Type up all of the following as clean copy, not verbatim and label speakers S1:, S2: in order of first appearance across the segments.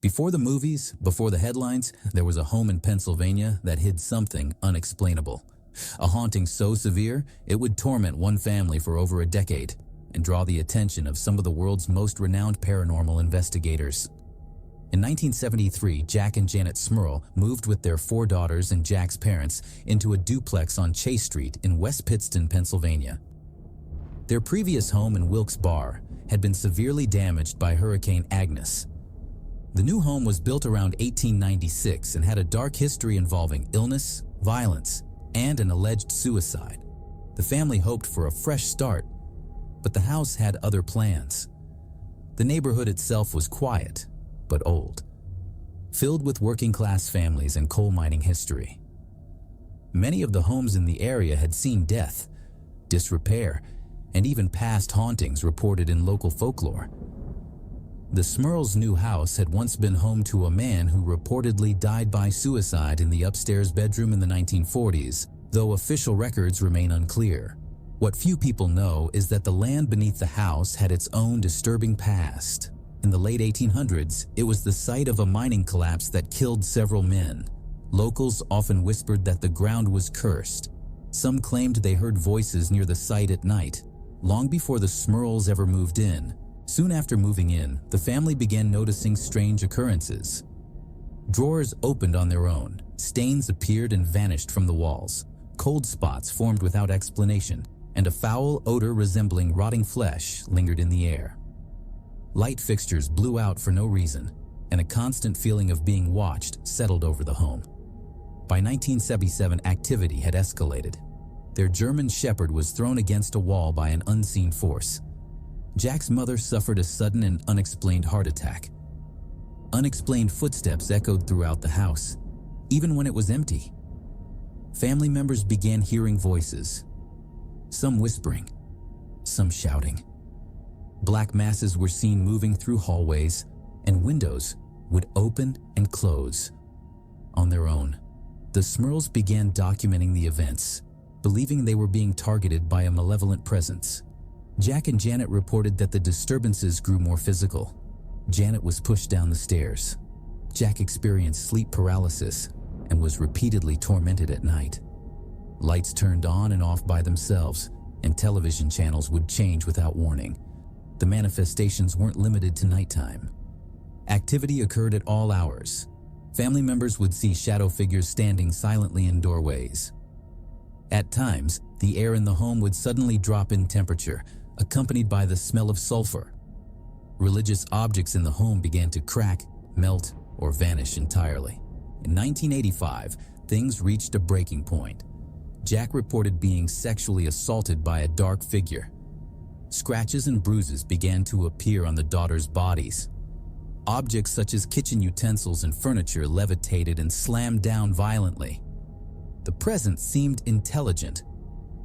S1: Before the movies, before the headlines, there was a home in Pennsylvania that hid something unexplainable. A haunting so severe, it would torment one family for over a decade and draw the attention of some of the world's most renowned paranormal investigators. In 1973, Jack and Janet Smurl moved with their 4 daughters and Jack's parents into a duplex on Chase Street in West Pittston, Pennsylvania. Their previous home in Wilkes Barre had been severely damaged by Hurricane Agnes. The new home was built around 1896 and had a dark history involving illness, violence, and an alleged suicide. The family hoped for a fresh start, but the house had other plans. The neighborhood itself was quiet, but old, filled with working-class families and coal mining history. Many of the homes in the area had seen death, disrepair, and even past hauntings reported in local folklore. The Smurls' new house had once been home to a man who reportedly died by suicide in the upstairs bedroom in the 1940s, though official records remain unclear. What few people know is that the land beneath the house had its own disturbing past. In the late 1800s, it was the site of a mining collapse that killed several men. Locals often whispered that the ground was cursed. Some claimed they heard voices near the site at night, long before the Smurls ever moved in. Soon after moving in, the family began noticing strange occurrences. Drawers opened on their own, stains appeared and vanished from the walls, cold spots formed without explanation, and a foul odor resembling rotting flesh lingered in the air. Light fixtures blew out for no reason, and a constant feeling of being watched settled over the home. By 1977, activity had escalated. Their German shepherd was thrown against a wall by an unseen force. Jack's mother suffered a sudden and unexplained heart attack. Unexplained footsteps echoed throughout the house, even when it was empty. Family members began hearing voices, some whispering, some shouting. Black masses were seen moving through hallways, and windows would open and close on their own. The Smurls began documenting the events, believing they were being targeted by a malevolent presence. Jack and Janet reported that the disturbances grew more physical. Janet was pushed down the stairs. Jack experienced sleep paralysis and was repeatedly tormented at night. Lights turned on and off by themselves, and television channels would change without warning. The manifestations weren't limited to nighttime. Activity occurred at all hours. Family members would see shadow figures standing silently in doorways. At times, the air in the home would suddenly drop in temperature, accompanied by the smell of sulfur. Religious objects in the home began to crack, melt, or vanish entirely. In 1985, things reached a breaking point. Jack reported being sexually assaulted by a dark figure. Scratches and bruises began to appear on the daughters' bodies. Objects such as kitchen utensils and furniture levitated and slammed down violently. The presence seemed intelligent,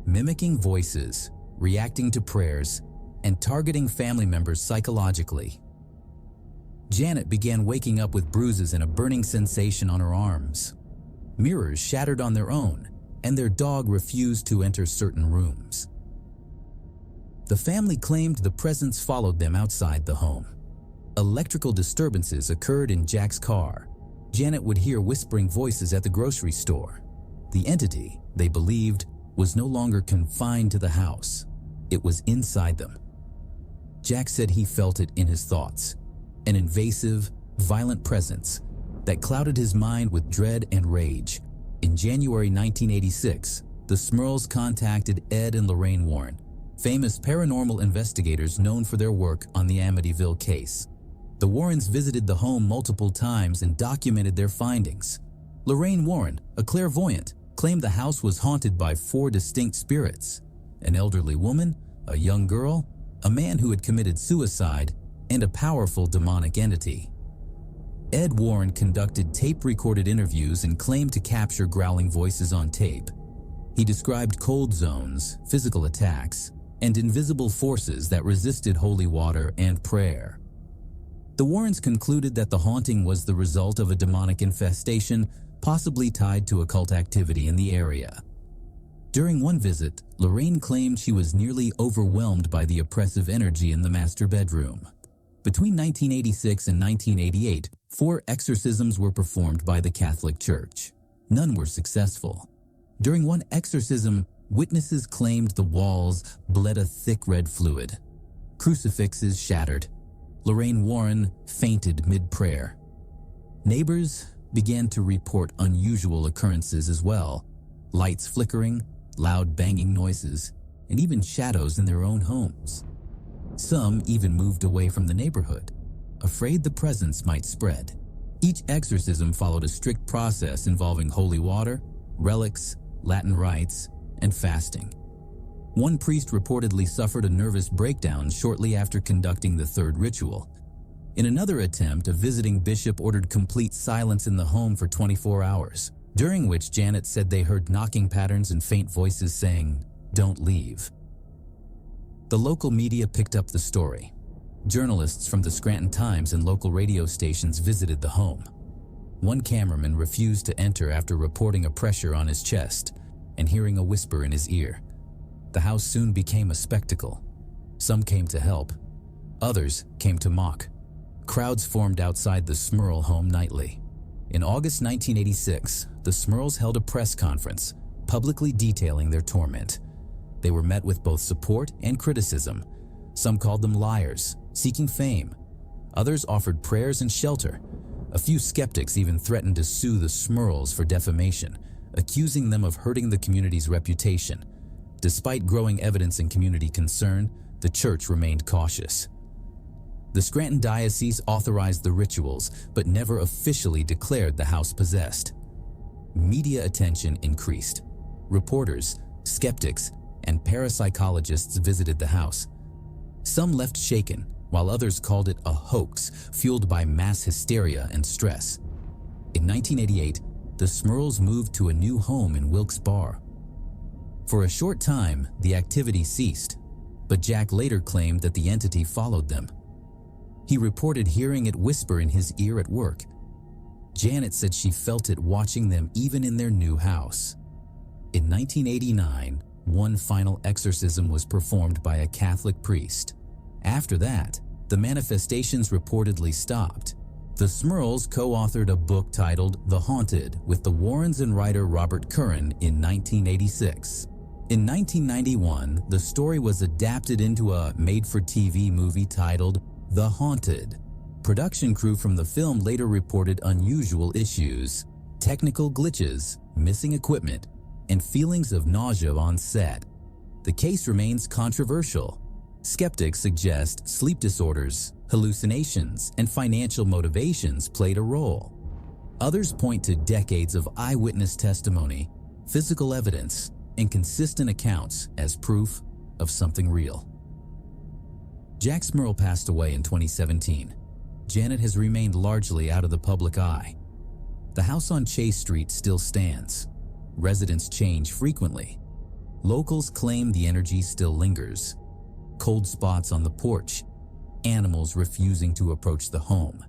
S1: mimicking voices, reacting to prayers, and targeting family members psychologically. Janet began waking up with bruises and a burning sensation on her arms. Mirrors shattered on their own, and their dog refused to enter certain rooms. The family claimed the presence followed them outside the home. Electrical disturbances occurred in Jack's car. Janet would hear whispering voices at the grocery store. The entity, they believed, was no longer confined to the house. It was inside them. Jack said he felt it in his thoughts, an invasive, violent presence that clouded his mind with dread and rage. In January 1986, the Smurls contacted Ed and Lorraine Warren, famous paranormal investigators known for their work on the Amityville case. The Warrens visited the home multiple times and documented their findings. Lorraine Warren, a clairvoyant, claimed the house was haunted by 4 distinct spirits: an elderly woman, a young girl, a man who had committed suicide, and a powerful demonic entity. Ed Warren conducted tape-recorded interviews and claimed to capture growling voices on tape. He described cold zones, physical attacks, and invisible forces that resisted holy water and prayer. The Warrens concluded that the haunting was the result of a demonic infestation, possibly tied to occult activity in the area. During one visit, Lorraine claimed she was nearly overwhelmed by the oppressive energy in the master bedroom. Between 1986 and 1988, 4 exorcisms were performed by the Catholic Church. None were successful. During one exorcism, witnesses claimed the walls bled a thick red fluid. Crucifixes shattered. Lorraine Warren fainted mid-prayer. Neighbors began to report unusual occurrences as well. Lights flickering, loud banging noises, and even shadows in their own homes. Some even moved away from the neighborhood, afraid the presence might spread. Each exorcism followed a strict process involving holy water, relics, Latin rites, and fasting. One priest reportedly suffered a nervous breakdown shortly after conducting the third ritual. In another attempt, a visiting bishop ordered complete silence in the home for 24 hours, during which Janet said they heard knocking patterns and faint voices saying, "Don't leave." The local media picked up the story. Journalists from the Scranton Times and local radio stations visited the home. One cameraman refused to enter after reporting a pressure on his chest and hearing a whisper in his ear. The house soon became a spectacle. Some came to help. Others came to mock. Crowds formed outside the Smurl home nightly. In August 1986, the Smurls held a press conference, publicly detailing their torment. They were met with both support and criticism. Some called them liars, seeking fame. Others offered prayers and shelter. A few skeptics even threatened to sue the Smurls for defamation, accusing them of hurting the community's reputation. Despite growing evidence and community concern, the church remained cautious. The Scranton Diocese authorized the rituals, but never officially declared the house possessed. Media attention increased. Reporters, skeptics, and parapsychologists visited the house. Some left shaken, while others called it a hoax fueled by mass hysteria and stress. In 1988, the Smurls moved to a new home in Wilkes Barre. For a short time, the activity ceased, but Jack later claimed that the entity followed them. He reported hearing it whisper in his ear at work. Janet said she felt it watching them even in their new house. In 1989, one final exorcism was performed by a Catholic priest. After that, the manifestations reportedly stopped. The Smurls co-authored a book titled The Haunted with the Warrens and writer Robert Curran in 1986. In 1991, the story was adapted into a made-for-TV movie titled The Haunted. Production crew from the film later reported unusual issues, technical glitches, missing equipment, and feelings of nausea on set. The case remains controversial. Skeptics suggest sleep disorders, hallucinations, and financial motivations played a role. Others point to decades of eyewitness testimony, physical evidence, and consistent accounts as proof of something real. Jack Smurl passed away in 2017. Janet has remained largely out of the public eye. The house on Chase Street still stands. Residents change frequently. Locals claim the energy still lingers. Cold spots on the porch, animals refusing to approach the home,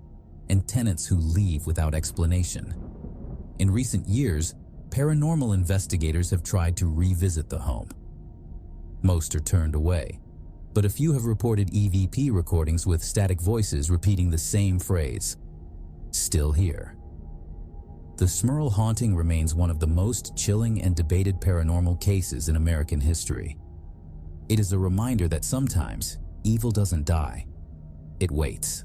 S1: and tenants who leave without explanation. In recent years, paranormal investigators have tried to revisit the home. Most are turned away, but a few have reported EVP recordings with static voices repeating the same phrase, "Still here." The Smurl haunting remains one of the most chilling and debated paranormal cases in American history. It is a reminder that sometimes evil doesn't die, it waits.